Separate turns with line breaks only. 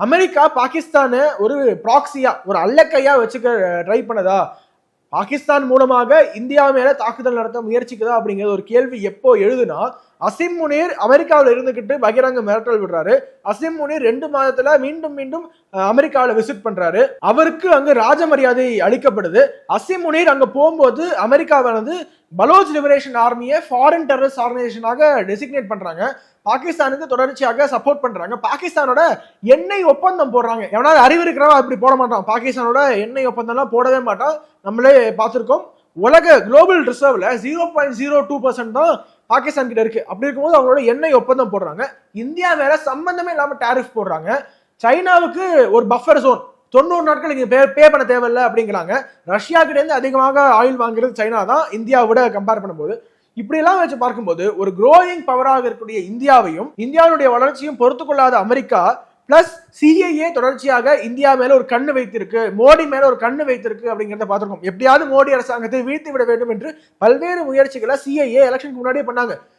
America பாகிஸ்தானை ஒரு ப்ராக்சியா ஒரு அல்லக்கையா வச்சுக்க ட்ரை பண்ணதா, பாகிஸ்தான் மூலமாக இந்தியா மேல தாக்குதல் நடத்த முயற்சிக்குதா அப்படிங்கிற ஒரு கேள்வி எப்போ எழுதுனா, அசிம் முனீர் அமெரிக்காவில் இருந்துகிட்டு பகிரங்க மிரட்டல் விடுறாரு. அசிம் முனீர் 2 மாதத்துல மீண்டும் மீண்டும் அமெரிக்காவில் விசிட் பண்றாரு. அவருக்கு அங்கு ராஜ மரியாதை அளிக்கப்படுது. அசிம் முனீர் அங்க போகும்போது அமெரிக்காவானது பலோச் லிபரேஷன் ஆர்மியை ஃபாரின் டெரரிஸ்ட் ஆர்கனைசேஷனாக டெசிக்னேட் பண்றாங்க. பாகிஸ்தானுக்கு தொடர்ச்சியாக சப்போர்ட் பண்றாங்க. பாகிஸ்தானோட எண்ணெய் ஒப்பந்தம் போடுறாங்க. எவனாவது அறிவு இருக்கிறவன் அப்படி போட மாட்டான். பாகிஸ்தானோட எண்ணெய் ஒப்பந்தம்லாம் போடவே மாட்டான். நம்மளே பார்த்திருக்கோம். உலக குளோபல் ரிசர்வ்ல 0.02% தான் பாகிஸ்தான் கிட்ட இருக்கு. அப்படி இருக்கும்போது அவங்களோட எண்ணெய் ஒப்பந்தம் போடுறாங்க. இந்தியா மேல சம்பந்தமே இல்லாம டாரிஃப் போடுறாங்க. சைனாவுக்கு ஒரு பஃபர் ஜோன் 90 நாட்கள் இங்க பே பண்ண தேவையில்லை அப்படிங்கிறாங்க. ரஷ்யா கிட்ட இருந்து அதிகமாக ஆயில் வாங்குறது சைனா தான் இந்தியாவோட கம்பேர் பண்ணும்போது. இப்படி எல்லாம் வச்சு பார்க்கும்போது ஒரு குரோயிங் பவராக இருக்கக்கூடிய இந்தியாவையும் இந்தியாவுடைய வளர்ச்சியும் பொறுத்து கொள்ளாத அமெரிக்கா பிளஸ் சிஐஏ தொடர்ச்சியாக இந்தியா மேல ஒரு கண்ணு வைத்திருக்கு, மோடி மேல ஒரு கண்ணு வைத்திருக்கு அப்படிங்கிறத பார்த்திருக்கோம். எப்படியாவது மோடி அரசாங்கத்தை வீழ்த்தி விட வேண்டும் என்று பல்வேறு முயற்சிகளை சிஐஏ எலெக்ஷனுக்கு முன்னாடியே பண்ணாங்க.